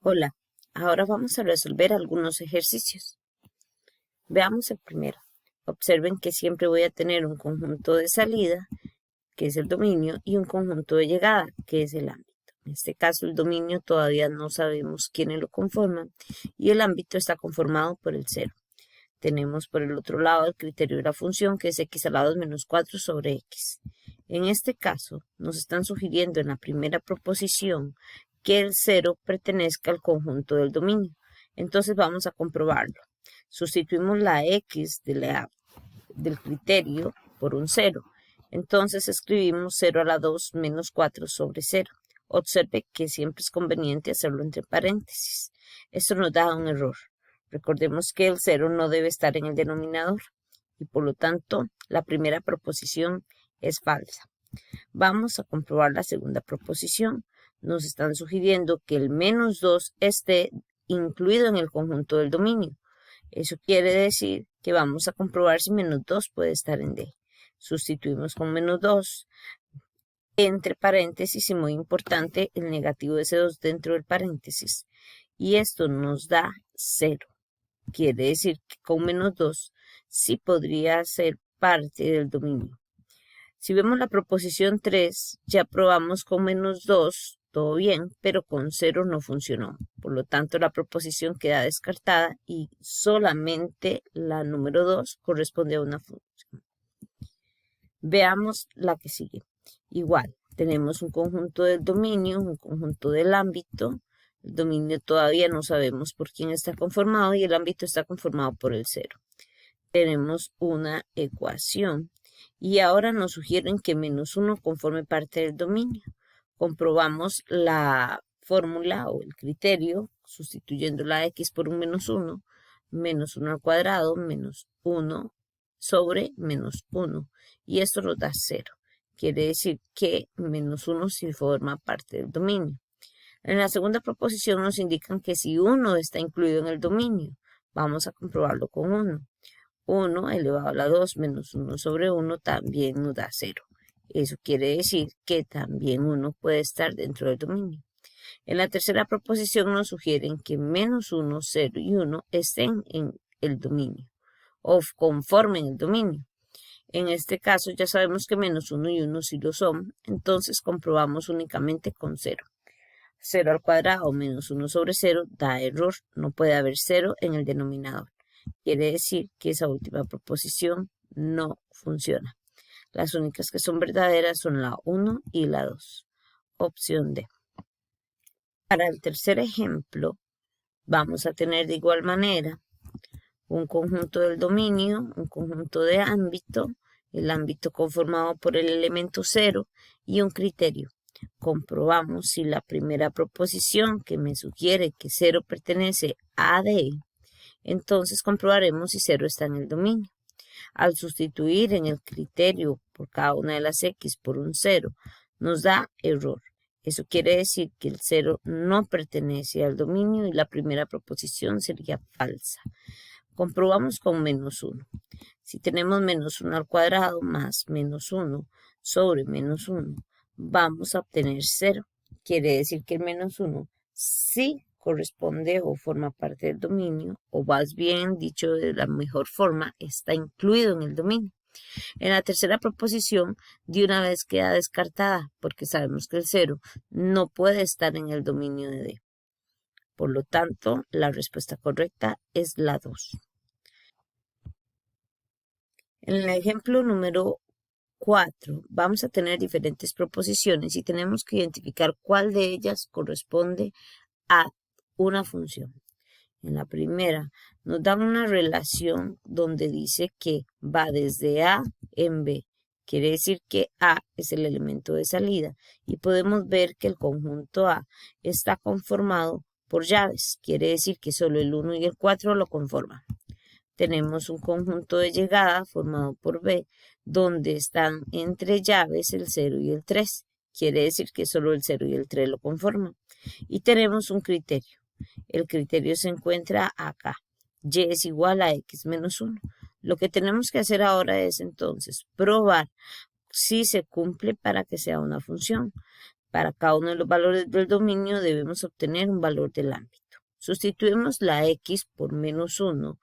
Hola, ahora vamos a resolver algunos ejercicios. Veamos el primero. Observen que siempre voy a tener un conjunto de salida, que es el dominio, y un conjunto de llegada, que es el ámbito. En este caso, el dominio todavía no sabemos quiénes lo conforman, y el ámbito está conformado por el 0. Tenemos por el otro lado el criterio de la función, que es x a la 2 menos 4 sobre x. En este caso, nos están sugiriendo en la primera proposición que el 0 pertenezca al conjunto del dominio. Entonces vamos a comprobarlo. Sustituimos la x del criterio por un 0. Entonces escribimos 0 a la 2 menos 4 sobre 0. Observe que siempre es conveniente hacerlo entre paréntesis. Esto nos da un error. Recordemos que el 0 no debe estar en el denominador y por lo tanto la primera proposición es falsa. Vamos a comprobar la segunda proposición. Nos están sugiriendo que el menos 2 esté incluido en el conjunto del dominio. Eso quiere decir que vamos a comprobar si menos 2 puede estar en D. Sustituimos con menos 2 entre paréntesis y muy importante el negativo de ese 2 dentro del paréntesis. Y esto nos da 0. Quiere decir que con menos 2 sí podría ser parte del dominio. Si vemos la proposición 3, ya probamos con menos 2, todo bien, pero con 0 no funcionó. Por lo tanto, la proposición queda descartada y solamente la número 2 corresponde a una función. Veamos la que sigue. Igual, tenemos un conjunto del dominio, un conjunto del ámbito. El dominio todavía no sabemos por quién está conformado y el ámbito está conformado por el 0. Tenemos una ecuación y ahora nos sugieren que menos 1 conforme parte del dominio. Comprobamos la fórmula o el criterio sustituyendo la x por un menos 1 al cuadrado menos 1 sobre menos 1 y esto nos da 0. Quiere decir que menos 1 sí forma parte del dominio. En la segunda proposición nos indican que si 1 está incluido en el dominio, vamos a comprobarlo con 1. 1 elevado a la 2 menos 1 sobre 1 también nos da 0. Eso quiere decir que también 1 puede estar dentro del dominio. En la tercera proposición nos sugieren que menos 1, 0 y 1 estén en el dominio o conformen el dominio. En este caso ya sabemos que menos 1 y 1 sí lo son, entonces comprobamos únicamente con 0. 0 al cuadrado menos 1 sobre 0 da error, no puede haber 0 en el denominador. Quiere decir que esa última proposición no funciona. Las únicas que son verdaderas son la 1 y la 2. Opción D. Para el tercer ejemplo, vamos a tener de igual manera un conjunto del dominio, un conjunto de ámbito, el ámbito conformado por el elemento 0 y un criterio. Comprobamos si la primera proposición que me sugiere que 0 pertenece a D, entonces comprobaremos si 0 está en el dominio. Al sustituir en el criterio por cada una de las x por un 0, nos da error. Eso quiere decir que el 0 no pertenece al dominio y la primera proposición sería falsa. Comprobamos con menos 1. Si tenemos menos 1 al cuadrado más menos 1 sobre menos 1, vamos a obtener 0. Quiere decir que el menos 1 sí corresponde o forma parte del dominio, o más bien dicho de la mejor forma, está incluido en el dominio. En la tercera proposición, de una vez queda descartada, porque sabemos que el 0 no puede estar en el dominio de D. Por lo tanto, la respuesta correcta es la 2. En el ejemplo número 4, vamos a tener diferentes proposiciones y tenemos que identificar cuál de ellas corresponde a una función. En la primera, nos dan una relación donde dice que va desde A en B. Quiere decir que A es el elemento de salida y podemos ver que el conjunto A está conformado por llaves. Quiere decir que solo el 1 y el 4 lo conforman. Tenemos un conjunto de llegada formado por B, donde están entre llaves el 0 y el 3. Quiere decir que solo el 0 y el 3 lo conforman. Y tenemos un criterio. El criterio se encuentra acá. Y es igual a x menos 1. Lo que tenemos que hacer ahora es entonces probar si se cumple para que sea una función. Para cada uno de los valores del dominio debemos obtener un valor del ámbito. Sustituimos la x por menos 1,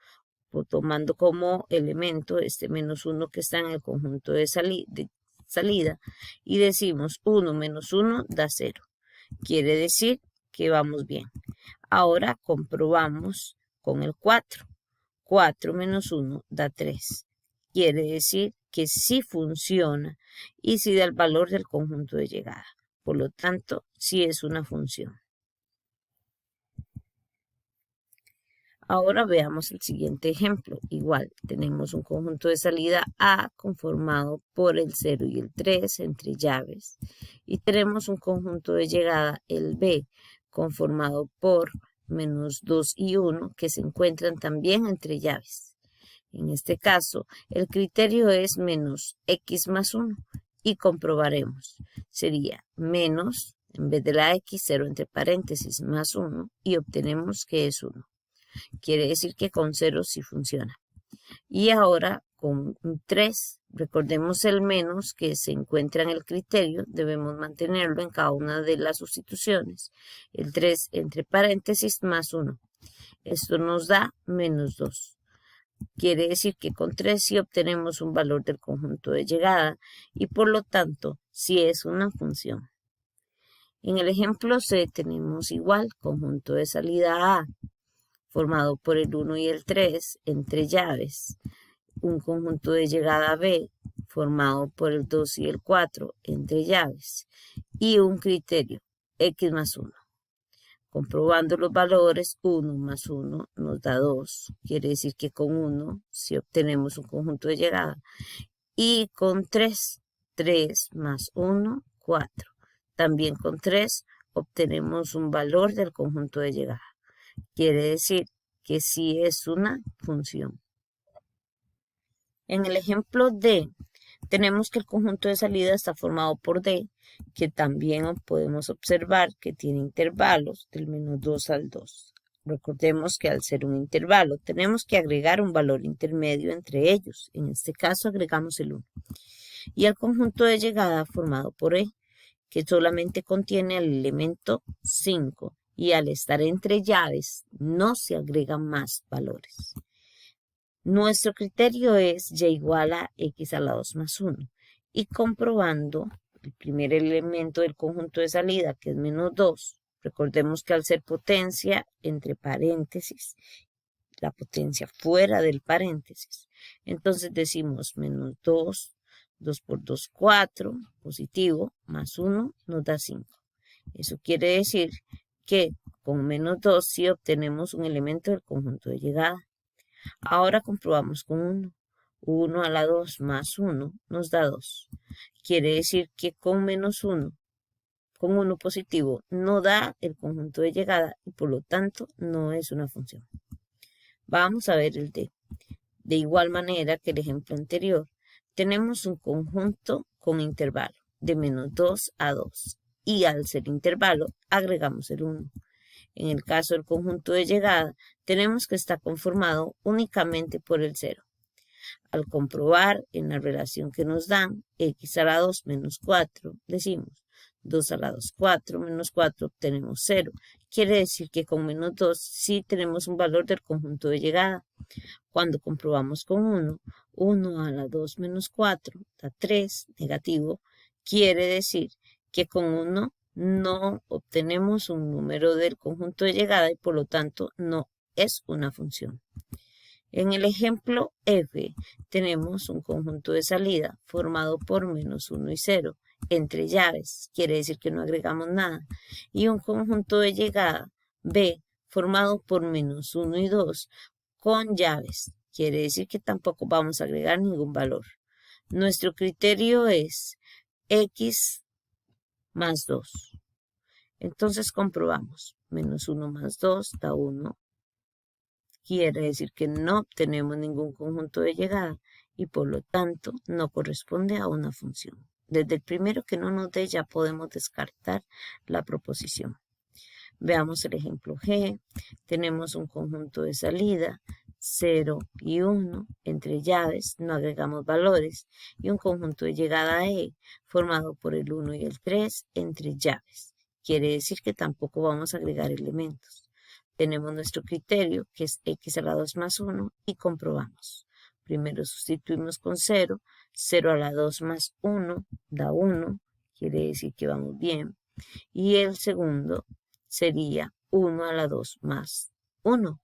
tomando como elemento este menos 1 que está en el conjunto de salida, y decimos 1 menos 1 da 0. Quiere decir que vamos bien. Ahora comprobamos con el 4. 4 menos 1 da 3. Quiere decir que sí funciona y sí da el valor del conjunto de llegada. Por lo tanto, sí es una función. Ahora veamos el siguiente ejemplo. Igual, tenemos un conjunto de salida A conformado por el 0 y el 3 entre llaves. Y tenemos un conjunto de llegada, el B, conformado por menos 2 y 1, que se encuentran también entre llaves. En este caso, el criterio es menos x más 1 y comprobaremos. Sería menos, en vez de la x, 0 entre paréntesis más 1 y obtenemos que es 1. Quiere decir que con 0 sí funciona. Y ahora con 3, recordemos el menos que se encuentra en el criterio, debemos mantenerlo en cada una de las sustituciones. El 3 entre paréntesis más 1. Esto nos da menos 2. Quiere decir que con 3 sí obtenemos un valor del conjunto de llegada y por lo tanto sí es una función. En el ejemplo C tenemos igual conjunto de salida A formado por el 1 y el 3 entre llaves, un conjunto de llegada B formado por el 2 y el 4 entre llaves y un criterio x más 1. Comprobando los valores, 1 más 1 nos da 2. Quiere decir que con 1 sí obtenemos un conjunto de llegada. Y con 3, 3 más 1, 4. También con 3 obtenemos un valor del conjunto de llegada. Quiere decir que sí es una función. En el ejemplo D, tenemos que el conjunto de salida está formado por D, que también podemos observar que tiene intervalos del menos 2 al 2. Recordemos que al ser un intervalo tenemos que agregar un valor intermedio entre ellos. En este caso agregamos el 1. Y el conjunto de llegada formado por E, que solamente contiene el elemento 5 y al estar entre llaves no se agregan más valores. Nuestro criterio es y igual a x a la 2 más 1 y comprobando el primer elemento del conjunto de salida que es menos 2, recordemos que al ser potencia entre paréntesis, la potencia fuera del paréntesis, entonces decimos menos 2, 2 por 2, 4, positivo, más 1 nos da 5. Eso quiere decir que con menos 2 sí obtenemos un elemento del conjunto de llegada. Ahora comprobamos con 1. 1 a la 2 más 1 nos da 2. Quiere decir que con menos 1, con 1 positivo, no da el conjunto de llegada y por lo tanto no es una función. Vamos a ver el D. De igual manera que el ejemplo anterior, tenemos un conjunto con intervalo de menos 2 a 2 y al ser intervalo agregamos el 1. En el caso del conjunto de llegada, tenemos que está conformado únicamente por el 0. Al comprobar en la relación que nos dan, x a la 2 menos 4, decimos 2 a la 2, 4 menos 4, obtenemos 0. Quiere decir que con menos 2 sí tenemos un valor del conjunto de llegada. Cuando comprobamos con 1, 1 a la 2 menos 4 da 3, negativo. Quiere decir que con 1 no obtenemos un número del conjunto de llegada y por lo tanto no es una función. En el ejemplo F tenemos un conjunto de salida formado por menos 1 y 0 entre llaves, quiere decir que no agregamos nada, y un conjunto de llegada B formado por menos 1 y 2 con llaves, quiere decir que tampoco vamos a agregar ningún valor. Nuestro criterio es x más 2. Entonces comprobamos. Menos 1 más 2 da 1. Quiere decir que no obtenemos ningún conjunto de llegada y por lo tanto no corresponde a una función. Desde el primero que no nos dé ya podemos descartar la proposición. Veamos el ejemplo G. Tenemos un conjunto de salida 0 y 1 entre llaves, no agregamos valores, y un conjunto de llegada E formado por el 1 y el 3 entre llaves. Quiere decir que tampoco vamos a agregar elementos. Tenemos nuestro criterio, que es x a la 2 más 1, y comprobamos. Primero sustituimos con 0, 0 a la 2 más 1 da 1, quiere decir que vamos bien. Y el segundo sería 1 a la 2 más 1,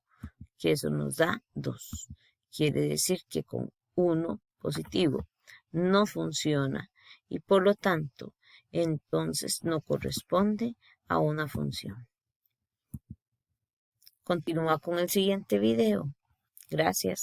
que eso nos da 2. Quiere decir que con 1 positivo no funciona y por lo tanto, entonces no corresponde a una función. Continúa con el siguiente video. Gracias.